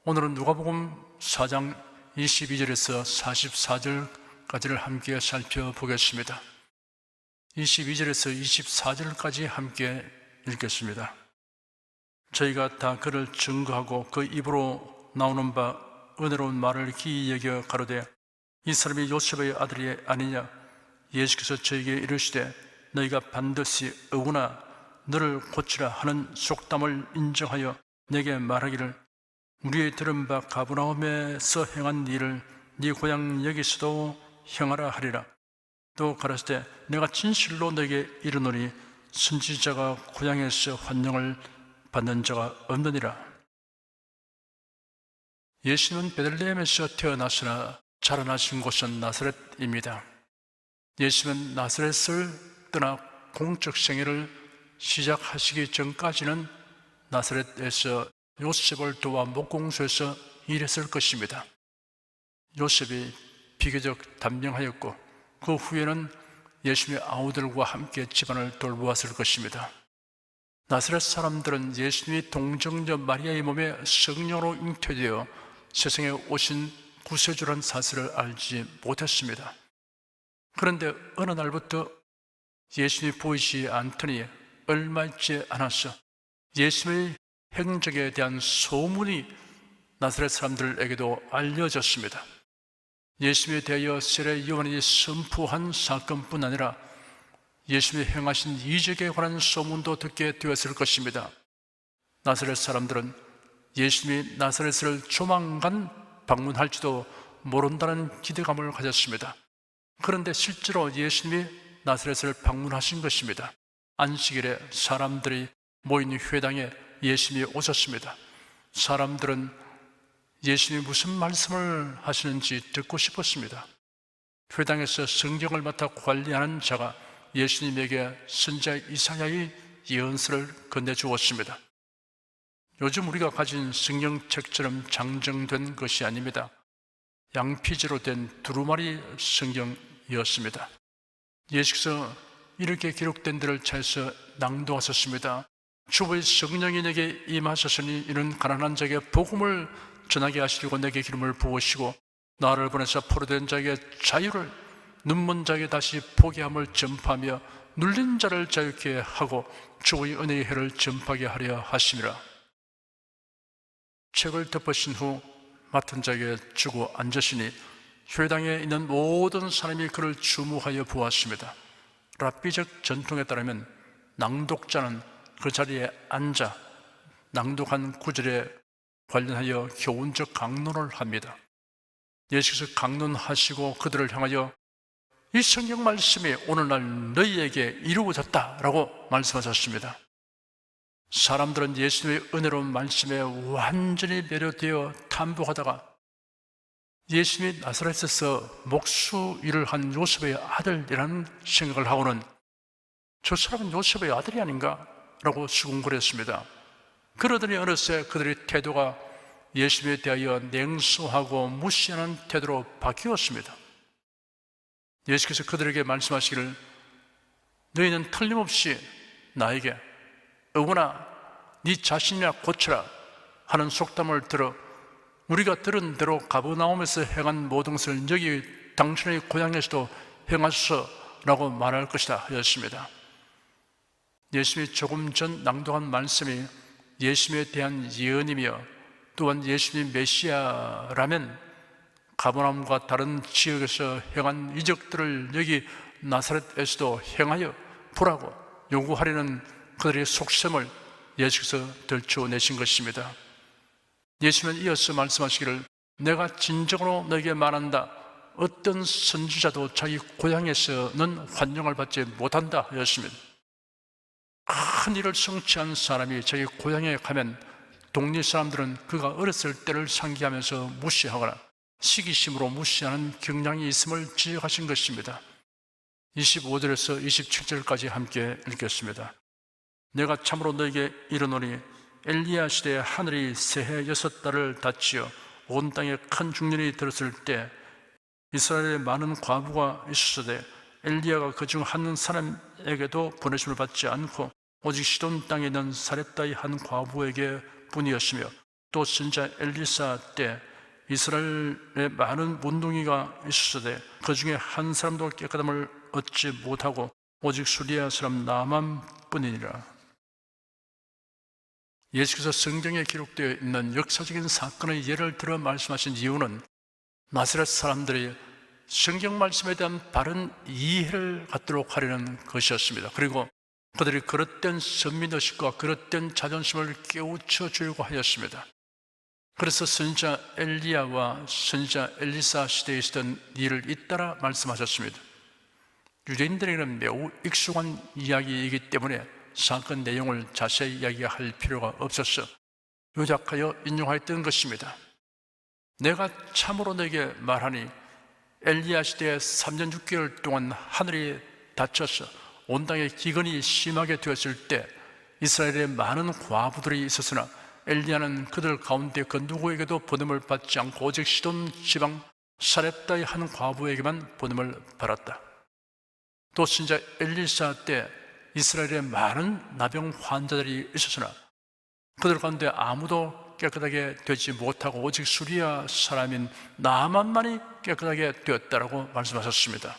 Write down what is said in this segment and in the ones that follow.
오늘은 누가복음 4장 22절에서 44절까지를 함께 살펴보겠습니다. 22절에서 24절까지 함께 읽겠습니다. 저희가 다 그를 증거하고 그 입으로 나오는 바 은혜로운 말을 기이 여겨 가로되 이 사람이 요셉의 아들이 아니냐. 예수께서 저에게 이르시되 너희가 반드시 어구나 너를 고치라 하는 속담을 인정하여 내게 말하기를 우리의 들은 바 가버나움에서 행한 일을 네 고향 여기서도 행하라 하리라. 또 가라사대 내가 진실로 너에게 이르노니 선지자가 고향에서 환영을 받는 자가 없느니라. 예수는 베들레헴에서 태어나시나 자라나신 곳은 나사렛입니다. 예수는 나사렛을 떠나 공적 생애를 시작하시기 전까지는 나사렛에서 요셉을 도와 목공소에서 일했을 것입니다. 요셉이 비교적 단명하였고 그 후에는 예수님의 아우들과 함께 집안을 돌보았을 것입니다. 나사렛 사람들은 예수님이 동정녀 마리아의 몸에 성령으로 잉태되어 세상에 오신 구세주란 사실을 알지 못했습니다. 그런데 어느 날부터 예수님이 보이지 않더니 얼마 있지 않았어 예수님의 행적에 대한 소문이 나사렛 사람들에게도 알려졌습니다. 예수님에 대하여 세례 요한이 선포한 사건뿐 아니라 예수님이 행하신 이적에 관한 소문도 듣게 되었을 것입니다. 나사렛 사람들은 예수님이 나사렛을 조만간 방문할지도 모른다는 기대감을 가졌습니다. 그런데 실제로 예수님이 나사렛을 방문하신 것입니다. 안식일에 사람들이 모인 회당에 예수님이 오셨습니다. 사람들은 예수님이 무슨 말씀을 하시는지 듣고 싶었습니다. 회당에서 성경을 맡아 관리하는 자가 예수님에게 선지자 이사야의 예언서를 건네주었습니다. 요즘 우리가 가진 성경책처럼 장정된 것이 아닙니다. 양피지로 된 두루마리 성경이었습니다. 예수께서 이렇게 기록된 데를 찾아서 낭독하셨습니다. 주의 성령이 내게 임하셨으니 이는 가난한 자에게 복음을 전하게 하시려고 내게 기름을 부으시고 나를 보내사 포로된 자에게 자유를 눈먼 자에게 다시 보게 함을 전파하며 눌린 자를 자유케 하고 주의 은혜의 해를 전파하게 하려 하심이라. 책을 덮으신 후 맡은 자에게 주고 앉으시니 회당에 있는 모든 사람이 그를 주목하여 보았습니다. 랍비적 전통에 따르면 낭독자는 그 자리에 앉아 낭독한 구절에 관련하여 교훈적 강론을 합니다. 예수께서 강론하시고 그들을 향하여 이 성경 말씀이 오늘날 너희에게 이루어졌다라고 말씀하셨습니다. 사람들은 예수님의 은혜로운 말씀에 완전히 매료되어 탐복하다가 예수님이 나사렛에서 목수 일을 한 요셉의 아들이라는 생각을 하고는 저 사람은 요셉의 아들이 아닌가? 라고 수군거렸습니다. 그러더니 어느새 그들의 태도가 예수님에 대하여 냉소하고 무시하는 태도로 바뀌었습니다. 예수께서 그들에게 말씀하시기를 너희는 틀림없이 나에게 어구나 네 자신이나 고쳐라 하는 속담을 들어 우리가 들은 대로 가버나움에서 행한 모든 것을 여기 당신의 고향에서도 행하소서라고 말할 것이다 하였습니다. 예수님이 조금 전 낭독한 말씀이 예수님에 대한 예언이며 또한 예수님이 메시아라면 가버나움과 다른 지역에서 행한 이적들을 여기 나사렛에서도 행하여 보라고 요구하려는 그들의 속셈을 예수께서 들춰내신 것입니다. 예수님은 이어서 말씀하시기를 내가 진정으로 너에게 말한다. 어떤 선지자도 자기 고향에서는 환영을 받지 못한다 하였습니다. 큰 일을 성취한 사람이 자기 고향에 가면 동네 사람들은 그가 어렸을 때를 상기하면서 무시하거나 시기심으로 무시하는 경향이 있음을 지적하신 것입니다. 25절에서 27절까지 함께 읽겠습니다. 내가 참으로 너에게 이르노니 엘리야 시대에 하늘이 새해 6달을 닫히어 온 땅에 큰 중년이 들었을 때 이스라엘에 많은 과부가 있었으되 엘리야가 그중 한 사람에게도 보내심을 받지 않고 오직 시돈 땅에 있는 사렙다의 한 과부에게 뿐이었으며 또 선지자 엘리사 때 이스라엘에 많은 문둥이가 있었으되 그 중에 한 사람도 깨끗함을 얻지 못하고 오직 수리아 사람 나만뿐이니라. 예수께서 성경에 기록되어 있는 역사적인 사건의 예를 들어 말씀하신 이유는 나사렛 사람들이 성경 말씀에 대한 바른 이해를 갖도록 하려는 것이었습니다. 그리고 그들이 그릇된 선민의식과 그릇된 자존심을 깨우쳐 주려고 하였습니다. 그래서 선지자 엘리야와 선지자 엘리사 시대에 있었던 일을 잇따라 말씀하셨습니다. 유대인들에게는 매우 익숙한 이야기이기 때문에 사건 내용을 자세히 이야기할 필요가 없어서 요약하여 인용하였던 것입니다. 내가 참으로 내게 말하니 엘리야 시대에 3년 6개월 동안 하늘이 닫혀서 온 땅에 기근이 심하게 되었을 때 이스라엘에 많은 과부들이 있었으나 엘리야는 그들 가운데 그 누구에게도 보냄을 받지 않고 오직 시돈 지방 사렙다의 한 과부에게만 보냄을 받았다. 또 선지자 엘리사 때 이스라엘에 많은 나병 환자들이 있었으나 그들 가운데 아무도 깨끗하게 되지 못하고 오직 수리아 사람인 나만만이 깨끗하게 되었다라고 말씀하셨습니다.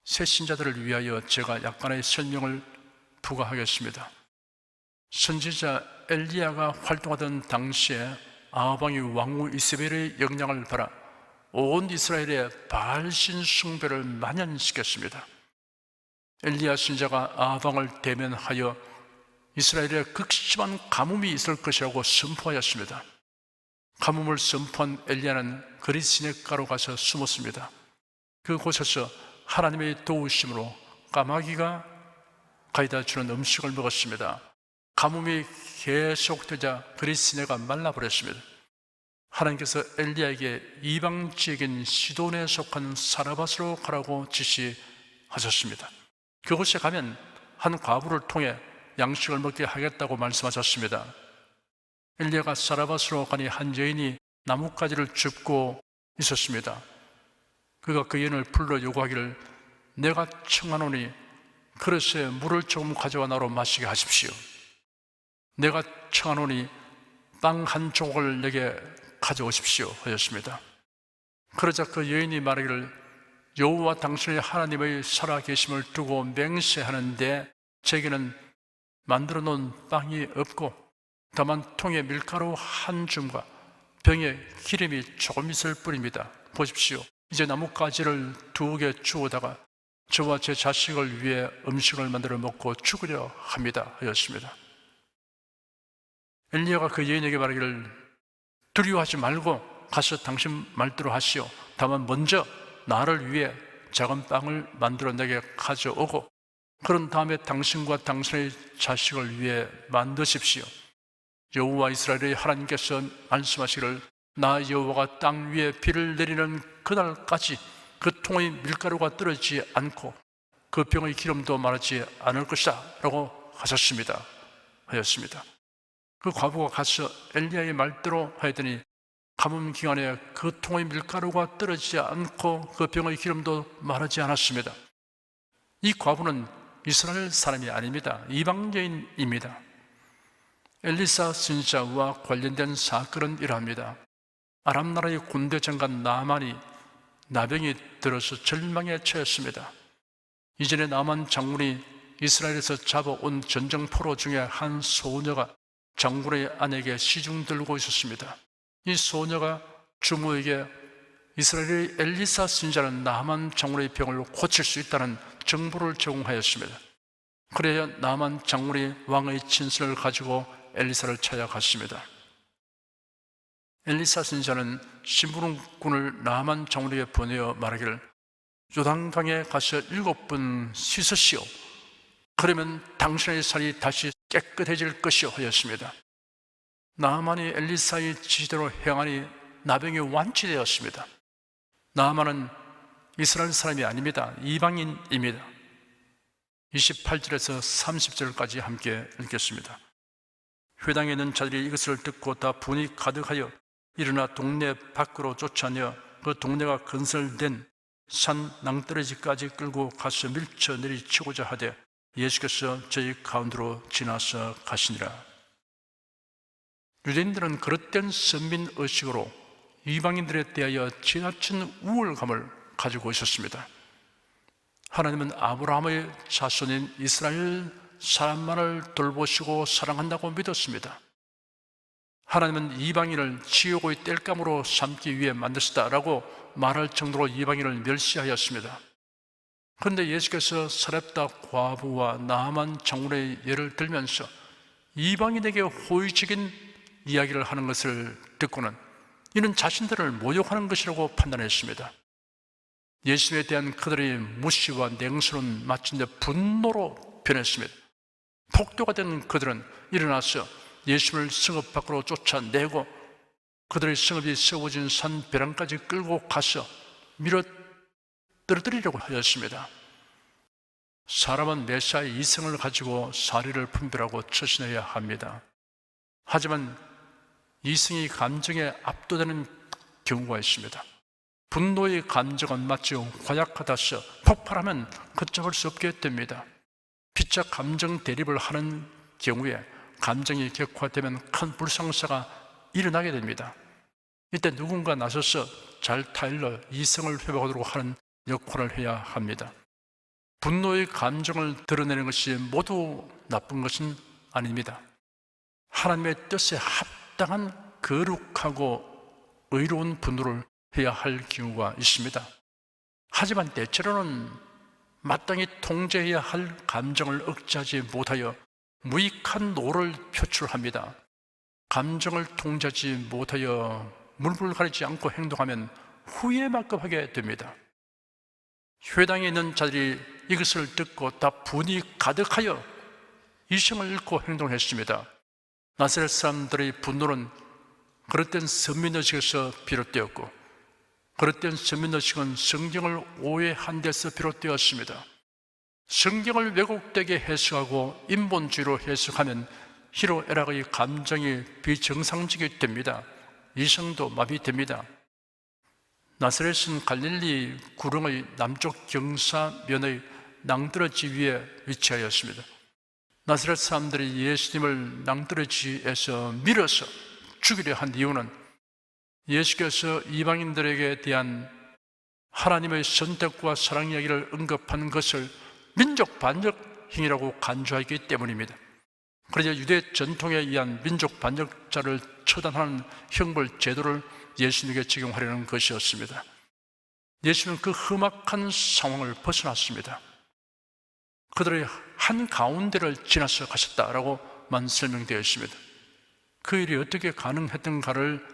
새 신자들을 위하여 제가 약간의 설명을 부과하겠습니다. 선지자 엘리야가 활동하던 당시에 아합 왕이 왕후 이세벨의 영향을 받아 온 이스라엘의 바알 신 숭배를 만연시켰습니다. 엘리야 선지자가 아합 왕을 대면하여 이스라엘에 극심한 가뭄이 있을 것이라고 선포하였습니다. 가뭄을 선포한 엘리야는 그릿 시냇가로 가서 숨었습니다. 그곳에서 하나님의 도우심으로 까마귀가 가져다 주는 음식을 먹었습니다. 가뭄이 계속되자 그릿 시내가 말라버렸습니다. 하나님께서 엘리야에게 이방 지역인 시돈에 속한 사라밧으로 가라고 지시하셨습니다. 그곳에 가면 한 과부를 통해 양식을 먹게 하겠다고 말씀하셨습니다. 엘리야가 사라밧으로 가니 한 여인이 나뭇가지를 줍고 있었습니다. 그가 그 여인을 불러 요구하기를 내가 청하노니 그릇에 물을 조금 가져와 나로 마시게 하십시오. 내가 청하노니 빵 한 조각을 내게 가져오십시오 하였습니다. 그러자 그 여인이 말하기를 여호와 당신의 하나님의 살아계심을 두고 맹세하는데 제게는 만들어 놓은 빵이 없고 다만 통에 밀가루 한 줌과 병에 기름이 조금 있을 뿐입니다. 보십시오. 이제 나뭇가지를 2개 주워다가 저와 제 자식을 위해 음식을 만들어 먹고 죽으려 합니다 하였습니다. 엘리야가 그 여인에게 말하기를 두려워하지 말고 가서 당신 말대로 하시오. 다만 먼저 나를 위해 작은 빵을 만들어 내게 가져오고 그런 다음에 당신과 당신의 자식을 위해 만드십시오. 여호와 이스라엘의 하나님께서 말씀하시기를 나 여호와가 땅 위에 비를 내리는 그날까지 그 통의 밀가루가 떨어지지 않고 그 병의 기름도 마르지 않을 것이다 라고 하셨습니다 하였습니다. 그 과부가 가서 엘리야의 말대로 하였더니 가뭄 기간에 그 통의 밀가루가 떨어지지 않고 그 병의 기름도 마르지 않았습니다. 이 과부는 이스라엘 사람이 아닙니다. 이방 여인입니다. 엘리사 선지자와 관련된 사건은 이러합니다. 아람 나라의 군대 장관 나만이 나병이 들어서 절망에 처했습니다. 이전에 나만 장군이 이스라엘에서 잡아온 전쟁포로 중에 한 소녀가 장군의 아내에게 시중 들고 있었습니다. 이 소녀가 주모에게 이스라엘의 엘리사 선지자는 나만 장군의 병을 고칠 수 있다는 정보를 제공하였습니다. 그래야 나만 장군이 왕의 친서를 가지고 엘리사를 찾아갔습니다. 엘리사 선지자는 심부름꾼을 나만 장군에게 보내어 말하기를 요단강에 가서 7번 씻으시오. 그러면 당신의 살이 다시 깨끗해질 것이오 하였습니다. 나만이 엘리사의 지시대로 행하니 나병이 완치되었습니다. 나만은 이스라엘 사람이 아닙니다. 이방인입니다. 28절에서 30절까지 함께 읽겠습니다. 회당에 있는 자들이 이것을 듣고 다 분이 가득하여 일어나 동네 밖으로 쫓아내어 그 동네가 건설된 산 낭떠러지까지 끌고 가서 밀쳐 내리치고자 하되 예수께서 저희 가운데로 지나서 가시니라. 유대인들은 그릇된 선민의식으로 이방인들에 대하여 지나친 우월감을 가지고 있었습니다. 하나님은 아브라함의 자손인 이스라엘 사람만을 돌보시고 사랑한다고 믿었습니다. 하나님은 이방인을 지옥의 땔감으로 삼기 위해 만드셨다라고 말할 정도로 이방인을 멸시하였습니다. 그런데 예수께서 사렙다 과부와 나아만 장군의 예를 들면서 이방인에게 호의적인 이야기를 하는 것을 듣고는 이는 자신들을 모욕하는 것이라고 판단했습니다. 예수에 대한 그들의 무시와 냉소는 마치 분노로 변했습니다. 폭도가 된 그들은 일어나서 예수를 성읍 밖으로 쫓아내고 그들의 성읍이 세워진 산 벼랑까지 끌고 가서 밀어 떨어뜨리려고 하였습니다. 사람은 메시아의 이성을 가지고 사리를 분별하고 처신해야 합니다. 하지만 이성이 감정에 압도되는 경우가 있습니다. 분노의 감정은 마치 화약하다서 폭발하면 걷잡을 수 없게 됩니다. 피차 감정 대립을 하는 경우에 감정이 격화되면 큰 불상사가 일어나게 됩니다. 이때 누군가 나서서 잘 타일러 이성을 회복하도록 하는 역할을 해야 합니다. 분노의 감정을 드러내는 것이 모두 나쁜 것은 아닙니다. 하나님의 뜻에 합당한 거룩하고 의로운 분노를 해야 할 경우가 있습니다. 하지만 때때로는 마땅히 통제해야 할 감정을 억제하지 못하여 무익한 노를 표출합니다. 감정을 통제하지 못하여 물불 가리지 않고 행동하면 후회에 막급하게 됩니다. 회당에 있는 자들이 이것을 듣고 다 분이 가득하여 이성을 잃고 행동했습니다. 나사렛 사람들의 분노는 그릇된 선민의식에서 비롯되었고 그릇된 선민의식은 성경을 오해한 데서 비롯되었습니다. 성경을 왜곡되게 해석하고 인본주의로 해석하면 희로애락의 감정이 비정상적이 됩니다. 이성도 마비됩니다. 나사렛은 갈릴리 구릉의 남쪽 경사면의 낭떠러지 위에 위치하였습니다. 나사렛 사람들이 예수님을 낭떠러지에서 밀어서 죽이려 한 이유는 예수께서 이방인들에게 대한 하나님의 선택과 사랑 이야기를 언급한 것을 민족 반역 행위라고 간주하기 때문입니다. 그러자 유대 전통에 의한 민족 반역자를 처단하는 형벌 제도를 예수님에게 적용하려는 것이었습니다. 예수는 그 험악한 상황을 벗어났습니다. 그들의 한 가운데를 지나서 가셨다라고만 설명되어 있습니다. 그 일이 어떻게 가능했던가를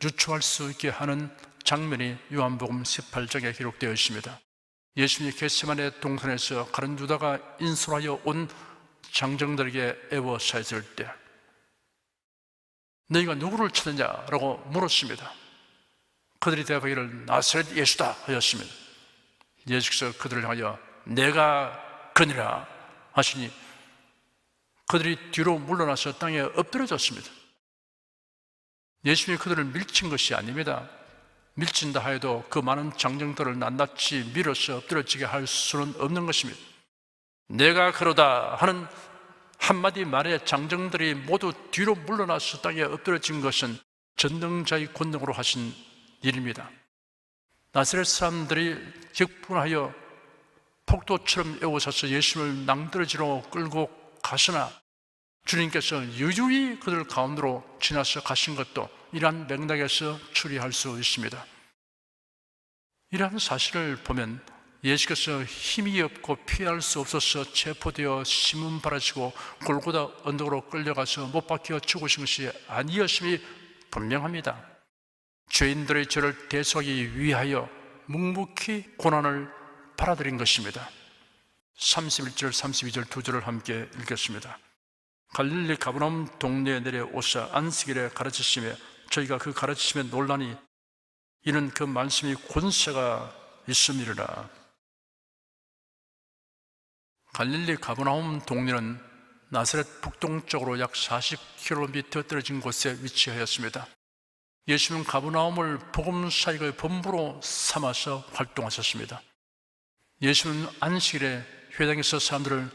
유추할 수 있게 하는 장면이 요한복음 18장에 기록되어 있습니다. 예수님이 겟세마네 동산에서 가룟 유다가 인솔하여 온 장정들에게 애워싸였을 때 너희가 누구를 찾느냐라고 물었습니다. 그들이 대답하기를 나사렛 예수다 하였습니다. 예수께서 그들을 향하여 내가 그니라 하시니 그들이 뒤로 물러나서 땅에 엎드려졌습니다. 예수님이 그들을 밀친 것이 아닙니다. 밀친다 하여도 그 많은 장정들을 낱낱이 밀어서 엎드려지게 할 수는 없는 것입니다. 내가 그러다 하는 한마디 말에 장정들이 모두 뒤로 물러나서 땅에 엎드려진 것은 전능자의 권능으로 하신 일입니다. 나사렛 사람들이 격분하여 폭도처럼 에워싸서 예수님을 낭떠러지로 끌고 가시나 주님께서 유유히 그들 가운데로 지나서 가신 것도 이러한 맥락에서 추리할 수 있습니다. 이러한 사실을 보면 예수께서 힘이 없고 피할 수 없어서 체포되어 심은 바라지고 골고다 언덕으로 끌려가서 못 박혀 죽으신 것이 아니었음이 분명합니다. 죄인들의 죄를 대속하기 위하여 묵묵히 고난을 받아들인 것입니다. 31절, 32절 두 절을 함께 읽겠습니다. 갈릴리 가버나움 동네에 내려오사 안식일에 가르치시며 저희가 그 가르치심에 놀라니 이는 그 말씀이 권세가 있음이라. 갈릴리 가버나움 동네는 나사렛 북동쪽으로 약 40km 떨어진 곳에 위치하였습니다. 예수님은 가버나움을 복음 사역의 본부로 삼아서 활동하셨습니다. 예수는 안식일에 회당에서 사람들을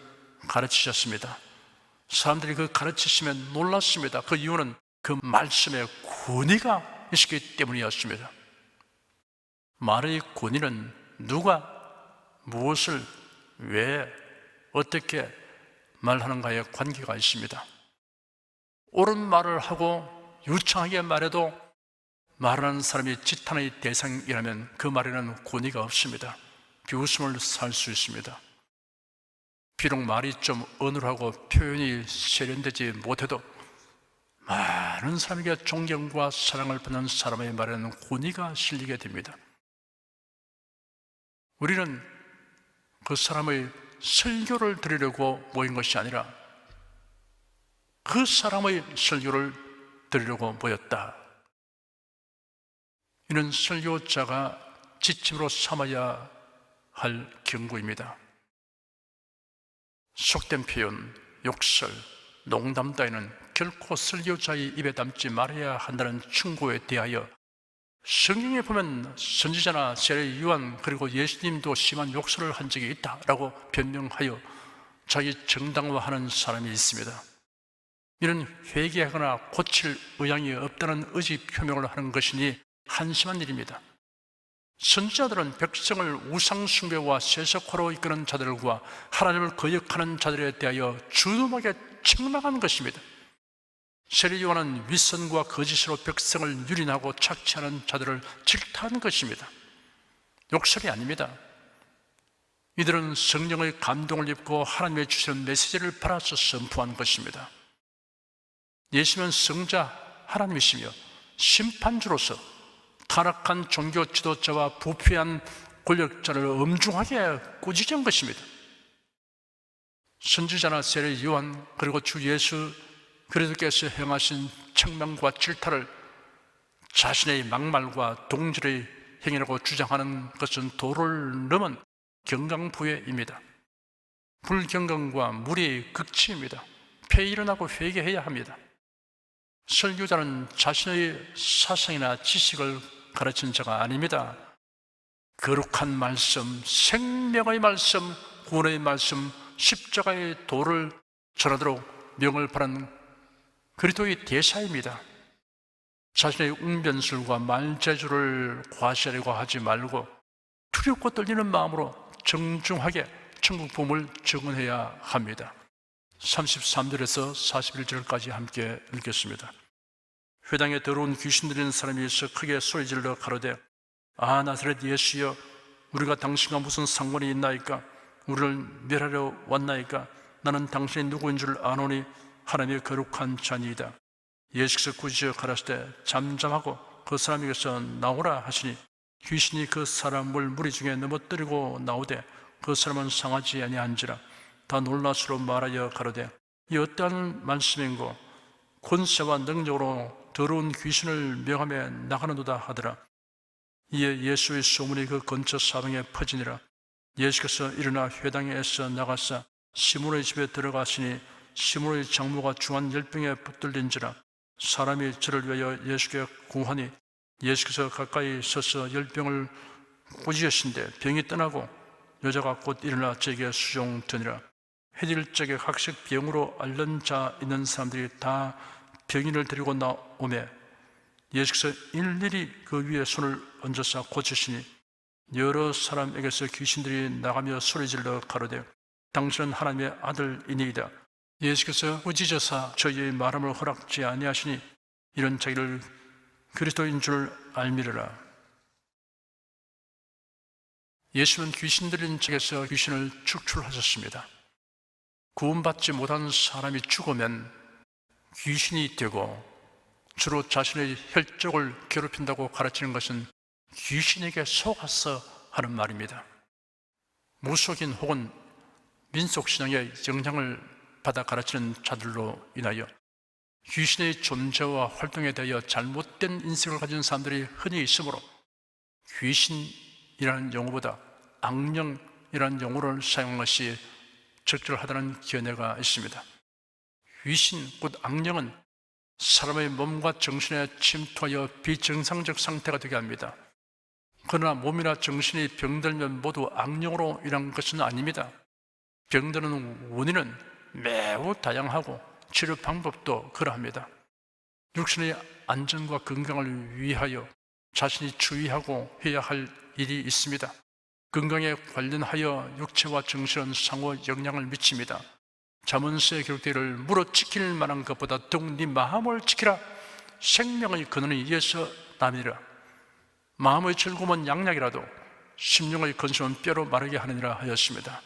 가르치셨습니다. 사람들이 그 가르치심에 놀랐습니다. 그 이유는 그 말씀의 권위가 있었기 때문이었습니다. 말의 권위는 누가 무엇을 왜 어떻게 말하는가에 관계가 있습니다. 옳은 말을 하고 유창하게 말해도 말하는 사람이 지탄의 대상이라면 그 말에는 권위가 없습니다. 비웃음을 살 수 있습니다. 비록 말이 좀 어눌하고 표현이 세련되지 못해도 많은 사람에게 존경과 사랑을 받는 사람의 말에는 권위가 실리게 됩니다. 우리는 그 사람의 설교를 들으려고 모인 것이 아니라 그 사람의 설교를 들으려고 모였다. 이는 설교자가 지침으로 삼아야 할 경고입니다. 속된 표현, 욕설, 농담 따위는 결코 설교자의 입에 담지 말아야 한다는 충고에 대하여 성경에 보면 선지자나 세례 요한 그리고 예수님도 심한 욕설을 한 적이 있다라고 변명하여 자기 정당화하는 사람이 있습니다. 이는 회개하거나 고칠 의향이 없다는 의지 표명을 하는 것이니 한심한 일입니다. 선지자들은 백성을 우상 숭배와 세속화로 이끄는 자들과 하나님을 거역하는 자들에 대하여 준엄하게 책망한 것입니다. 세례 요한은 윗선과 거짓으로 백성을 유린하고 착취하는 자들을 질타한 것입니다. 욕설이 아닙니다. 이들은 성령의 감동을 입고 하나님의 주시는 메시지를 받아서 선포한 것입니다. 예수님은 성자 하나님이시며 심판주로서 타락한 종교 지도자와 부패한 권력자를 엄중하게 꾸짖은 것입니다. 선지자나 세례 요한 그리고 주 예수 그리스도께서 행하신 책망과 질타를 자신의 막말과 동질의 행위라고 주장하는 것은 도를 넘은 경강부회입니다. 불경건과 무리의 극치입니다. 폐일어나고 회개해야 합니다. 설교자는 자신의 사상이나 지식을 가르친 자가 아닙니다. 거룩한 말씀, 생명의 말씀, 구원의 말씀, 십자가의 도를 전하도록 명을 바른 그리스도의 대사입니다. 자신의 웅변술과 말재주를 과시하려고 하지 말고 두렵고 떨리는 마음으로 정중하게 천국 복음을 증언해야 합니다. 33절에서 41절까지 함께 읽겠습니다. 회당에 더러운 귀신 들리는 사람이 있어 크게 소리질러 가로되 아 나사렛 예수여 우리가 당신과 무슨 상관이 있나이까? 우리를 멸하려 왔나이까? 나는 당신이 누구인 줄 아노니 하나님의 거룩한 자니이다. 예수께서 꾸짖어 가라사대 잠잠하고 그 사람에게서 나오라 하시니 귀신이 그 사람을 무리 중에 넘어뜨리고 나오되 그 사람은 상하지 아니한지라. 다 놀라스로 말하여 가로되 이 어떠한 말씀인고 권세와 능력으로 더러운 귀신을 명함에 나가는도다 하더라. 이에 예수의 소문이 그 근처 사방에 퍼지니라. 예수께서 일어나 회당에서 나가사 시몬의 집에 들어가시니 시몬의 장모가 중한 열병에 붙들린지라. 사람이 저를 위하여 예수께 구하니 예수께서 가까이 서서 열병을 꾸짖으신데 병이 떠나고 여자가 곧 일어나 저에게 수종드니라. 해질 적에 각색 병으로 앓는 자 있는 사람들이 다 병인을 데리고 나오매 예수께서 일일이 그 위에 손을 얹어서 고치시니 여러 사람에게서 귀신들이 나가며 소리질러 가로되 당신은 하나님의 아들이니이다. 예수께서 꾸짖으사 저희의 말함을 허락지 아니하시니 이런 자기를 그리스도인 줄 알미르라. 예수는 귀신 들린 쪽에서 귀신을 축출하셨습니다. 구원받지 못한 사람이 죽으면 귀신이 되고 주로 자신의 혈족을 괴롭힌다고 가르치는 것은 귀신에게 속아서 하는 말입니다. 무속인 혹은 민속신앙의 영향을 받아 가르치는 자들로 인하여 귀신의 존재와 활동에 대하여 잘못된 인식을 가진 사람들이 흔히 있으므로 귀신이라는 용어보다 악령이라는 용어를 사용한 것이 적절하다는 견해가 있습니다. 귀신, 곧 악령은 사람의 몸과 정신에 침투하여 비정상적 상태가 되게 합니다. 그러나 몸이나 정신이 병들면 모두 악령으로 인한 것은 아닙니다. 병드는 원인은 매우 다양하고 치료 방법도 그러합니다. 육신의 안전과 건강을 위하여 자신이 주의하고 해야 할 일이 있습니다. 건강에 관련하여 육체와 정신은 상호 영향을 미칩니다. 잠언서에 기록되기를 무릇 지킬 만한 것보다 더욱 네 마음을 지키라. 생명의 근원이 이에서 남이라. 마음의 즐거움은 양약이라도 심령의 건성은 뼈로 마르게 하느니라 하였습니다.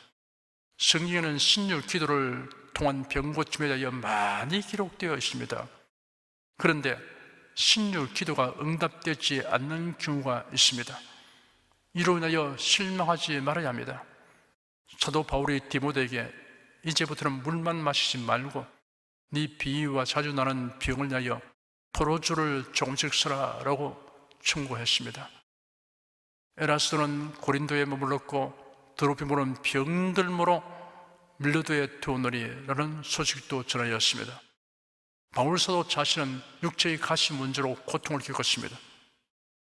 성경에는 신유 기도를 통한 병고침에 대하여 많이 기록되어 있습니다. 그런데 신유 기도가 응답되지 않는 경우가 있습니다. 이로 인하여 실망하지 말아야 합니다. 사도 바울이 디모데에게 이제부터는 물만 마시지 말고 네 비위와 자주 나는 병을 위하여 포도주를 조금씩 써라라고 충고했습니다. 에라스도는 고린도에 머물렀고 드로피모는 병들므로 밀로도에 두었노니라는 소식도 전하였습니다. 바울사도 자신은 육체의 가시 문제로 고통을 겪었습니다.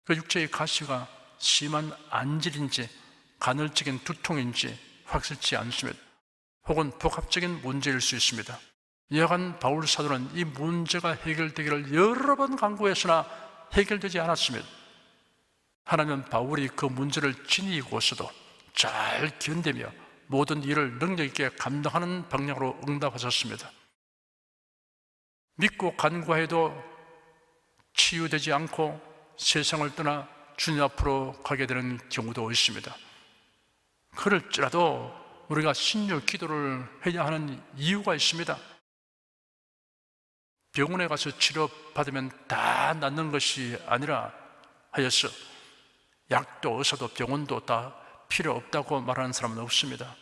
그 육체의 가시가 심한 안질인지 간헐적인 두통인지 확실치 않습니다. 혹은 복합적인 문제일 수 있습니다. 여간 바울사도는 이 문제가 해결되기를 여러 번 간구했으나 해결되지 않았습니다. 하나님은 바울이 그 문제를 지니고서도 잘 견디며 모든 일을 능력 있게 감당하는 방향으로 응답하셨습니다. 믿고 간구해도 치유되지 않고 세상을 떠나 주님 앞으로 가게 되는 경우도 있습니다. 그럴지라도 우리가 신유 기도를 해야 하는 이유가 있습니다. 병원에 가서 치료받으면 다 낫는 것이 아니라 하여서 약도 의사도 병원도 다 필요 없다고 말하는 사람은 없습니다.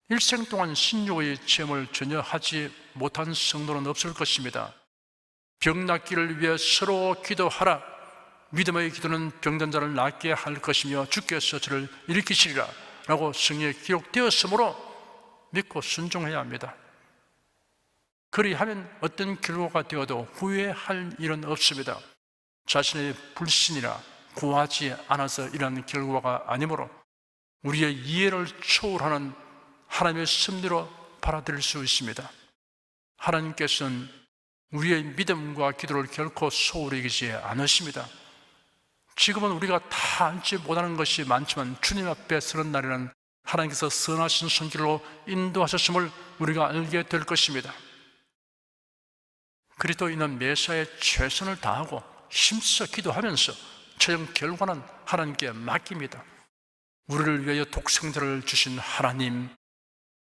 일생 동안 신유의 체험을 전혀 하지 못한 성도는 없을 것입니다. 병 낫기를 위해 서로 기도하라. 믿음의 기도는 병든 자를 낫게 할 것이며 주께서 저를 일으키시리라 라고 성경에 기록되었으므로 믿고 순종해야 합니다. 그리하면 어떤 결과가 되어도 후회할 일은 없습니다. 자신의 불신이라 구하지 않아서 이러한 결과가 아니므로 우리의 이해를 초월하는 하나님의 섭리로 받아들일 수 있습니다. 하나님께서는 우리의 믿음과 기도를 결코 소홀히 여기지 않으십니다. 지금은 우리가 다 알지 못하는 것이 많지만 주님 앞에 서는 날에는 하나님께서 선하신 손길로 인도하셨음을 우리가 알게 될 것입니다. 그리스도인은 매사에 최선을 다하고 힘써 기도하면서 최종 결과는 하나님께 맡깁니다. 우리를 위하여 독생자를 주신 하나님,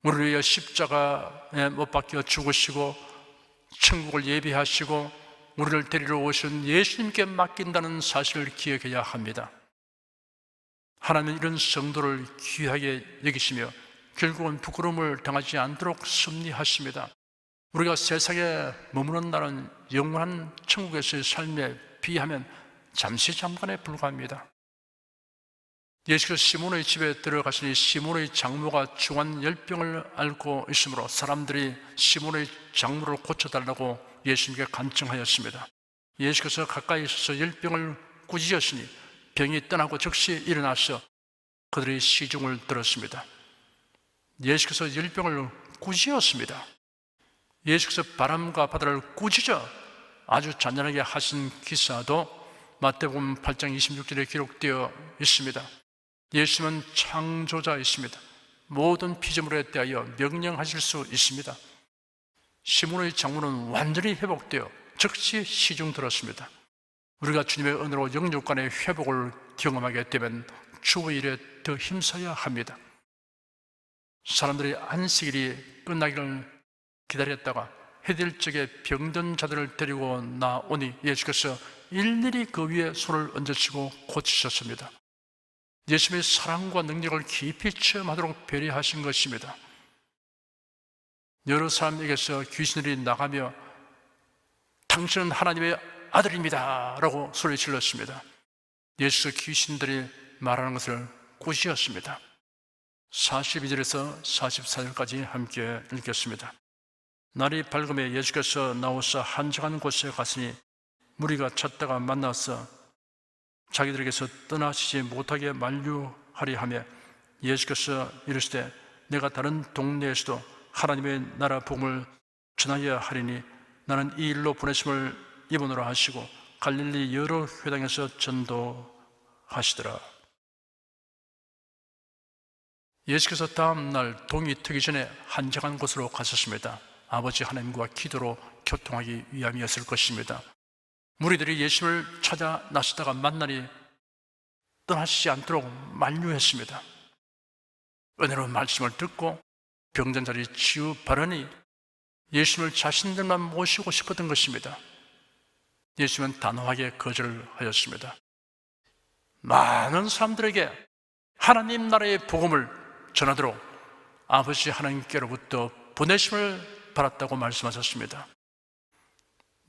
우리를 위하여 십자가에 못 박혀 죽으시고 천국을 예비하시고 우리를 데리러 오신 예수님께 맡긴다는 사실을 기억해야 합니다. 하나님은 이런 성도를 귀하게 여기시며 결국은 부끄러움을 당하지 않도록 섭리하십니다. 우리가 세상에 머무는 날은 영원한 천국에서의 삶에 비하면 잠시 잠깐에 불과합니다. 예수께서 시몬의 집에 들어가시니 시몬의 장모가 중한 열병을 앓고 있으므로 사람들이 시몬의 장모를 고쳐달라고 예수님께 간청하였습니다. 예수께서 가까이 있어서 열병을 꾸짖으시니 병이 떠나고 즉시 일어나서 그들의 시중을 들었습니다. 예수께서 열병을 꾸짖었습니다. 예수께서 바람과 바다를 꾸짖어 아주 잔잔하게 하신 기사도 마태복음 8장 26절에 기록되어 있습니다. 예수님은 창조자이십니다. 모든 피조물에 대하여 명령하실 수 있습니다. 시몬의 장모는 완전히 회복되어 즉시 시중 들었습니다. 우리가 주님의 은혜로 영육 간의 회복을 경험하게 되면 주의 일에 더 힘써야 합니다. 사람들이 안식일이 끝나기를 기다렸다가 해질 적에 병든 자들을 데리고 나오니 예수께서 일일이 그 위에 손을 얹으시고 고치셨습니다. 예수님의 사랑과 능력을 깊이 체험하도록 배려하신 것입니다. 여러 사람에게서 귀신들이 나가며 당신은 하나님의 아들입니다 라고 소리 질렀습니다. 예수께서 귀신들이 말하는 것을 꾸짖었습니다. 42절에서 44절까지 함께 읽겠습니다. 날이 밝음에 예수께서 나오사 한적한 곳에 갔으니 무리가 찾다가 만나서 자기들에게서 떠나시지 못하게 만류하리 하며 예수께서 이르시되 내가 다른 동네에서도 하나님의 나라 복음을 전하여야 하리니 나는 이 일로 보내심을 입으노라 하시고 갈릴리 여러 회당에서 전도하시더라. 예수께서 다음 날 동이 트기 전에 한적한 곳으로 가셨습니다. 아버지 하나님과 기도로 교통하기 위함이었을 것입니다. 무리들이 예수를 찾아 나서다가 만나니 떠나시지 않도록 만류했습니다. 은혜로운 말씀을 듣고 병든 자리 치유 바르니 예수님을 자신들만 모시고 싶었던 것입니다. 예수님은 단호하게 거절하였습니다. 많은 사람들에게 하나님 나라의 복음을 전하도록 아버지 하나님께로부터 보내심을 받았다고 말씀하셨습니다.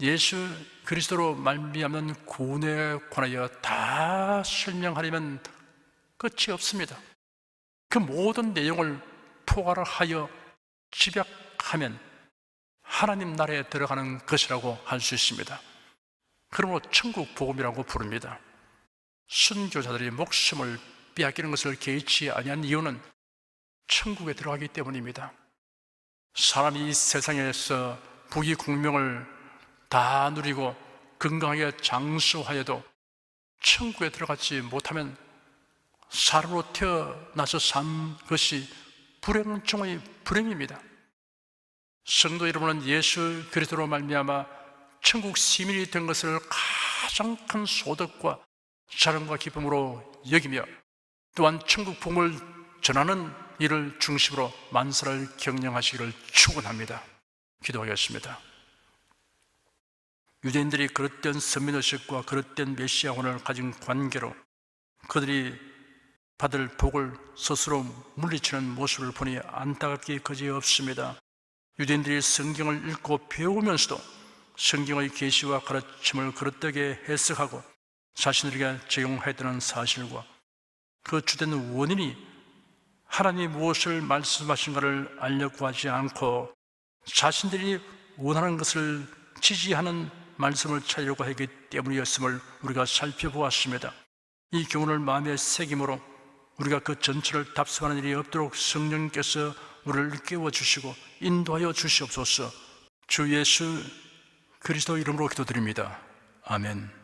예수 그리스도로 말미암는 구원에 관하여 다 설명하려면 끝이 없습니다. 그 모든 내용을 포괄하여 집약하면 하나님 나라에 들어가는 것이라고 할 수 있습니다. 그러므로 천국 복음이라고 부릅니다. 순교자들이 목숨을 빼앗기는 것을 개의치 아니한 이유는 천국에 들어가기 때문입니다. 사람이 이 세상에서 부귀공명을 다 누리고 건강하게 장수하여도 천국에 들어가지 못하면 사람으로 태어나서 산 것이 불행 중의 불행입니다. 성도 여러분은 예수 그리스도로 말미암아 천국 시민이 된 것을 가장 큰 소득과 자랑과 기쁨으로 여기며 또한 천국 복음을 전하는 일을 중심으로 만사를 경영하시기를 축원합니다. 기도하겠습니다. 유대인들이 그릇된 선민의식과 그릇된 메시아혼을 가진 관계로 그들이 받을 복을 스스로 물리치는 모습을 보니 안타깝게 그지없습니다. 유대인들이 성경을 읽고 배우면서도 성경의 계시와 가르침을 그릇되게 해석하고 자신들에게 적용했다는 사실과 그 주된 원인이 하나님이 무엇을 말씀하신가를 알려고 하지 않고 자신들이 원하는 것을 지지하는 말씀을 찾으려고 하기 때문이었음을 우리가 살펴보았습니다. 이 교훈을 마음에 새김으로 우리가 그 전체를 답습하는 일이 없도록 성령께서 우리를 깨워주시고 인도하여 주시옵소서. 주 예수 그리스도 이름으로 기도드립니다. 아멘.